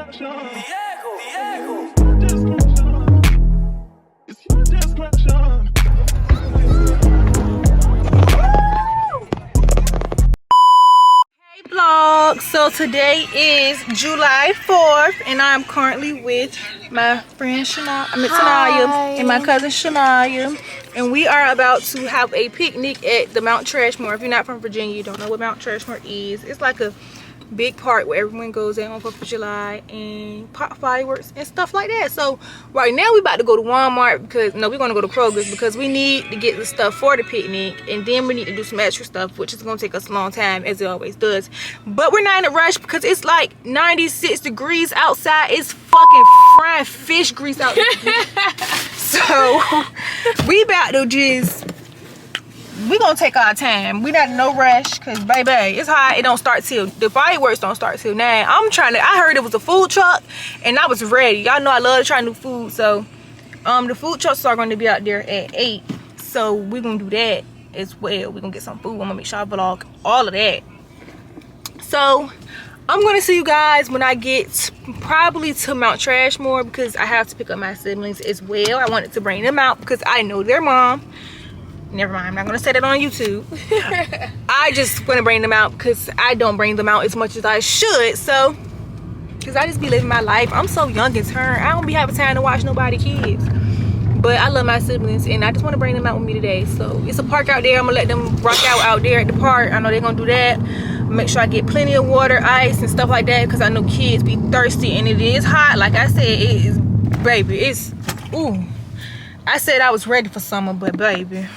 Vlog. So today is July 4th and I'm currently with my friend Tanaya and my cousin Shania, and we are about to have a picnic at the Mount Trashmore. If you're not from Virginia, you don't know what Mount Trashmore is. It's like a big park where everyone goes in on 4th of July and pop fireworks and stuff like that. So right now we about to go to Walmart because we're gonna go to Kroger's because we need to get the stuff for the picnic, and then we need to do some extra stuff, which is gonna take us a long time as it always does. But we're not in a rush because it's like 96 degrees outside. It's fucking frying fish grease out there. So we about to we're gonna take our time. We not in no rush because baby, it's hot. It don't start till the fireworks don't start till 9. I heard it was a food truck and I was ready. Y'all know I love to try new food. So the food trucks are going to be out there at 8. So we're gonna do that as well. We're gonna get some food. I'm gonna make sure I vlog all of that. So I'm gonna see you guys when I get probably to Mount Trashmore because I have to pick up my siblings as well. I wanted to bring them out because I know their mom. Never mind, I'm not gonna say that on YouTube. I just want to bring them out because I don't bring them out as much as I should. So because I just be living my life. I'm so young and turned. I don't be having time to watch nobody kids, but I love my siblings and I just want to bring them out with me today. So it's a park out there. I'm gonna let them rock out there at the park. I know they're gonna do that. Make sure I get plenty of water, ice and stuff like that because I know kids be thirsty and it is hot. Like I said, it is, baby, it's ooh. I said I was ready for summer, but baby,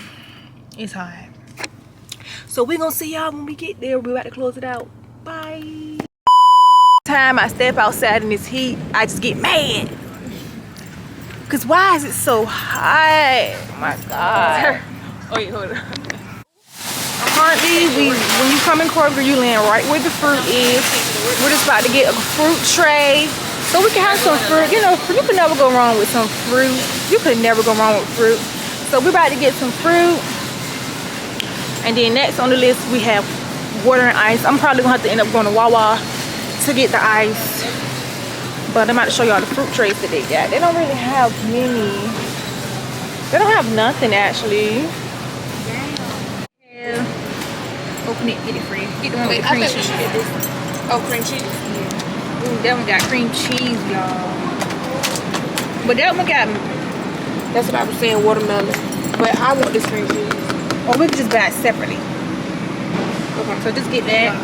it's hot. So we're gonna see y'all when we get there. We're about to close it out. Bye. Time I step outside in this heat, I just get mad. Cause why is it so hot? Oh my god. Oh wait, hold on. Currently, when you come in Kroger, you land right where the fruit is. We're just about to get a fruit tray so we can have some fruit. You know, you can never go wrong with some fruit. You could never go wrong with fruit. So we're about to get some fruit. And then next on the list we have water and ice. I'm probably gonna have to end up going to Wawa to get the ice. But I'm about to show y'all the fruit trays that they got. They don't really have many. They don't have nothing actually. Yeah. Open it, get it free. Get the one with the cream cheese. Oh, cream cheese? Yeah. Ooh, that one got cream cheese, y'all. But that one got, that's what I was saying, watermelon. But I want this cream cheese. Or we can just buy it separately. Okay, so just get that.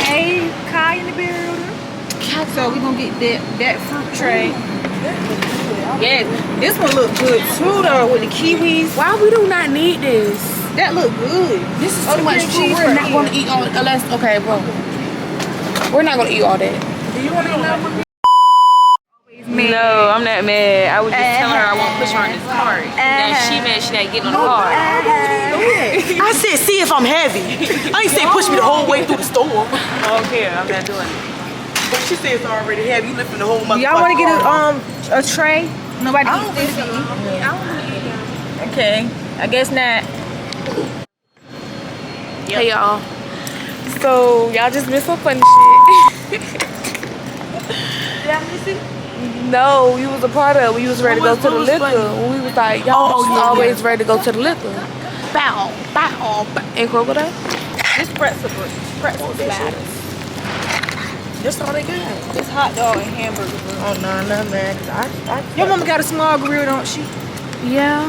Hey, Kai in the building. So we're gonna get that fruit tray. Yes, this one look good too though with the kiwis. Why we do not need this? That look good. This is too much food. We're not gonna eat all unless okay, bro. We're not gonna eat all that. Do you want to eat that with me? No, I'm not mad. I was just telling her I won't push her in this cart. And then she mad she not getting on the cart. I said, see if I'm heavy. I ain't say push me the whole way through the store. Okay, I'm not doing it. But she said it's already heavy. You lifting the whole motherfucker. Y'all want to get a tray? Nobody I don't eats think this. so. I don't want to eat that. Okay, I guess not. Yep. Hey y'all. So y'all just missed some funny shit. Did I miss it? No, you was a part of it when you was ready to go to the liquor. When we was like, y'all always ready to go to the liquor. Bow, bow, bow. And Kroger that? This pretzel sliders. That's all they got. This hot dog and hamburger. Oh, no, man. Your mama got a small grill, don't she? Yeah.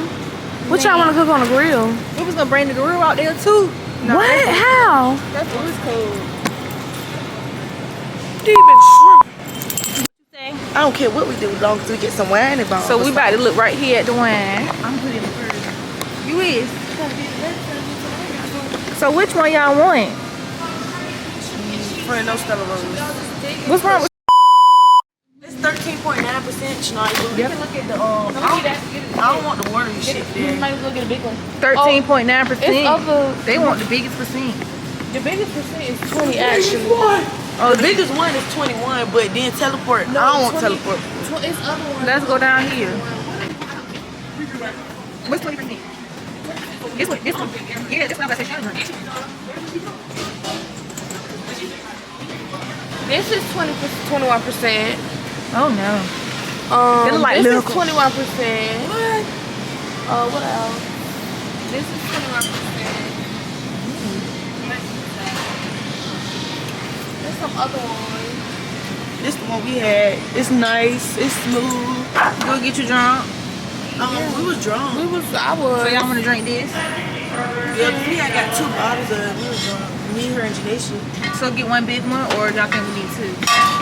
What y'all want to cook on the grill? We was gonna bring the grill out there too. No, what? How? That's what it's called. Demon shrimp. I don't care what we do as long as we get some wine involved. So we about to look right here at the wine. I'm putting it first. You is. So which one y'all want? Friend, no Stella Rose. What's wrong with It's 13.9%, Schneider. You can look at the I don't want the watery shit there. You might as well get a big one. 13.9%. They want the biggest percent. The biggest percent is 20 actually. Oh, the biggest one is 21, but then teleport. No, I don't want teleport. It's other one. Let's go down here. What's 20%? This one. Yeah, this one. I say This is 21%. Oh no. It look like this milk. is 21%. What? What else? This is 21%. There's some other ones. This the one we had. It's nice. It's smooth. Go get you drunk. We was drunk. I was. So y'all want to drink this? Yeah, we had got 2 bottles of it. We was drunk. Me, her, and Janisha. So get one big one, or y'all think we need 2?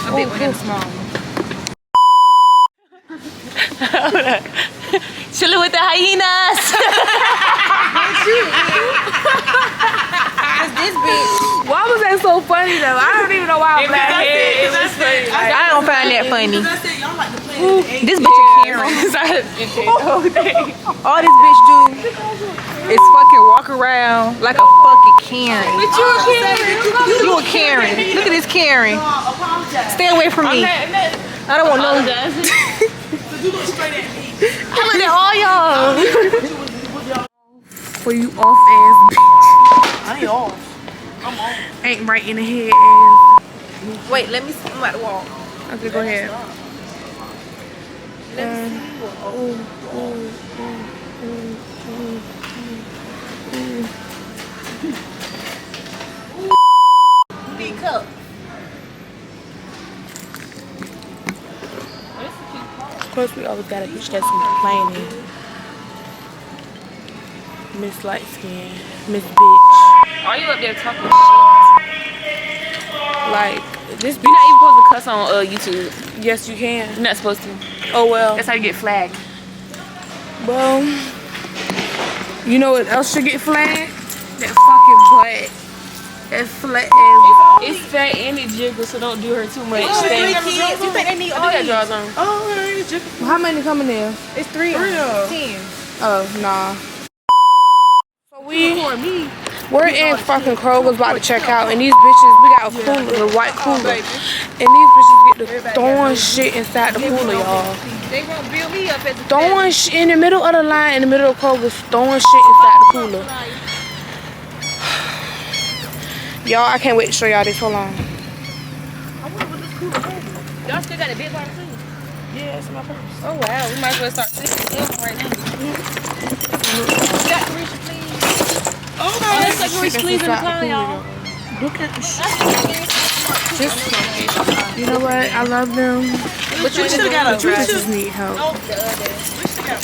A big one and a small one. Chilling with the hyenas. This bitch. Why was that so funny though? I don't even know why I'm laughing. It was funny. I don't find that funny. I said y'all like to play This bitch a Karen. All this bitch do is fucking walk around like a fucking Karen. But you a Karen. You a Karen. Look at this Karen. Stay away from me. I don't want no. I'm looking at all y'all. For you off ass bitch. I ain't off. I'm off. Ain't right in the head ass. Wait, let me see. I'm about to walk. Okay, go ahead. Big cup. Of course, we always got a bitch that's complaining. Miss Light Skin, Miss Bitch. Are you up there talking shit? Like, this bitch. You're not even supposed to cuss on YouTube. Yes, you can. You're not supposed to. Oh, well. That's how you get flagged. Well, you know what else should get flagged? That fucking butt. That flat ass. It's fat and it jiggles, so don't do her too much. You think they need I all do got these? drawers on. Oh, hey, Jiffy. How many coming in? It's 3 of them. 10. Oh, nah. So we're in fucking Kroger's about to check out, and these bitches, we got a cooler, a white cooler, and these bitches get to throwing shit inside the cooler, y'all. They won't build me up as a Throwing shit in the middle of the line, in the middle of Kroger's, throwing shit inside the cooler. Y'all, I can't wait to show y'all this. Hold on. Y'all still got a big one too? Yeah, it's in my purse. Oh wow, we might as well start sipping this right now. Got Carisha, please. Oh, Oh, that's like Carisha, please in the car, y'all. look at the shit. You know what? I love them. But you should have got a But you just need help. We should have got a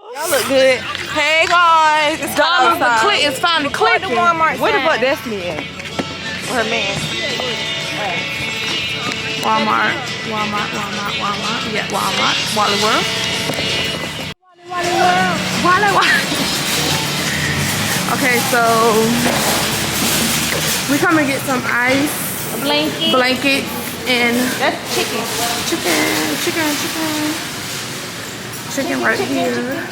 Y'all look good. Hey guys, it's It's finally clicking. Where the fuck Destiny at? Her man. Walmart. Yeah, Walmart. Wally World. Wally World. Okay, so we come and get some ice, blanket, and That's chicken. chicken right here.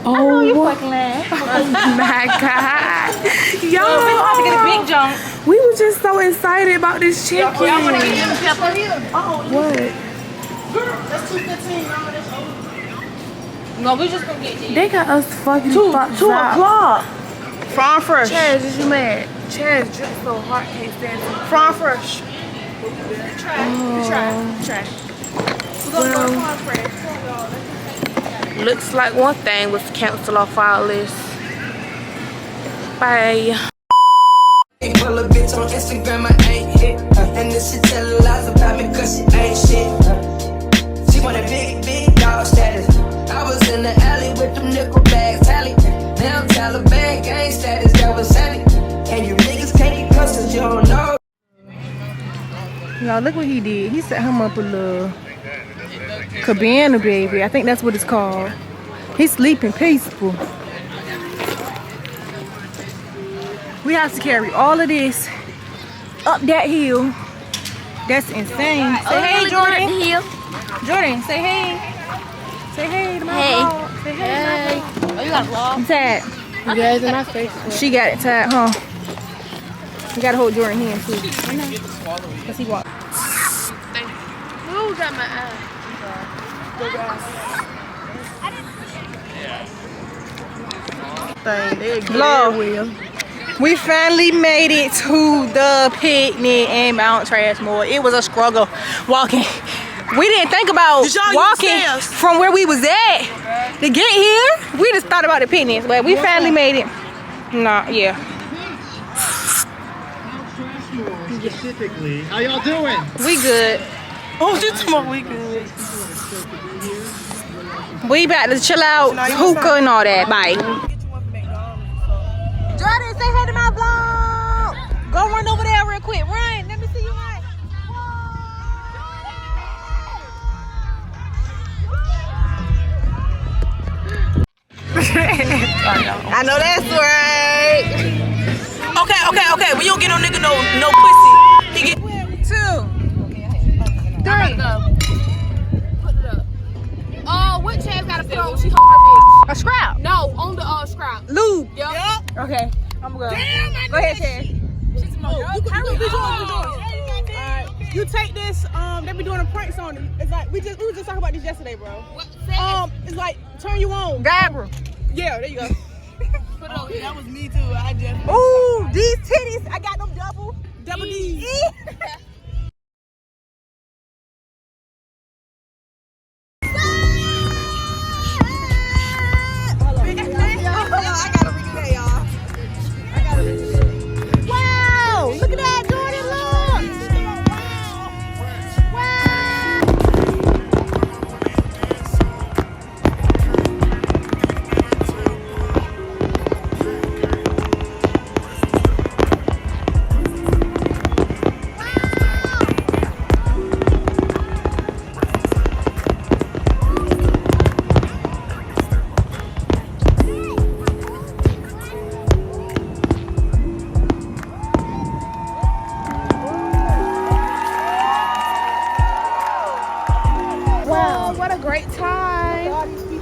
Oh, you fucking lying. Oh my god. Y'all, We gonna have to get a big jump. we were just so excited about this chicken. Y'all wanna get them pepper? What? That's 2:15. No, we just gonna get these. They got us fucking fucked 2 up. o'clock. Farm fresh. Chaz, is you mad? Chaz just so hard, can't stand it. Farm fresh. Try. Well, looks like one thing was canceled off our list. Bye. Pull a bitch on Instagram, I ain't hit. And this shit tell lies about me cause she ain't shit. She want a big dog status. I was in the alley with them nickel bags, tally. Now Taliban gang status, that was Sally. And you niggas can't be customers, you don't know. Y'all, look what he did. He set him up a little cabana, baby. I think that's what it's called. He's sleeping peaceful. We have to carry all of this up that hill. That's insane. Say hey, Jordan. Jordan, say hey. Say hey to my vlog. Say hey. Oh, you got a vlog? I'm tied. You guys in my face. She got it tied, huh? You gotta hold Jordan hand too. Cause he walked. Who got my eye? everything. They get Lord. everywhere. We finally made it to the picnic in Mount Trashmore. It was a struggle walking. We didn't think about Did y'all use walking stairs? from where we was at to get here. We just thought about the picnic, but we finally made it. No, yeah. Specifically, how y'all doing? We good. Oh, you talking about we good? We about to chill out, hookah and all that. Bye. Jordan, say hey to my vlog. Go run over there real quick. Run. Let me see you run. I know that's right. Okay. We don't get no nigga no pussy. He get 2, 3. Put it up. What Chaz gotta put on? She hold her bitch. A scrap. No, on the scrap. Lube. Yup. Okay. I'm gonna go. Go ahead, Chad. You take this, they be doing a pranks on it. It's like we were just talking about this yesterday, bro. It's like turn you on. Gabra. Yeah, there you go. that was me too. I just. Ooh, these titties. I got them double D's. Wow, look at that, Jordan, Wow, what a great time.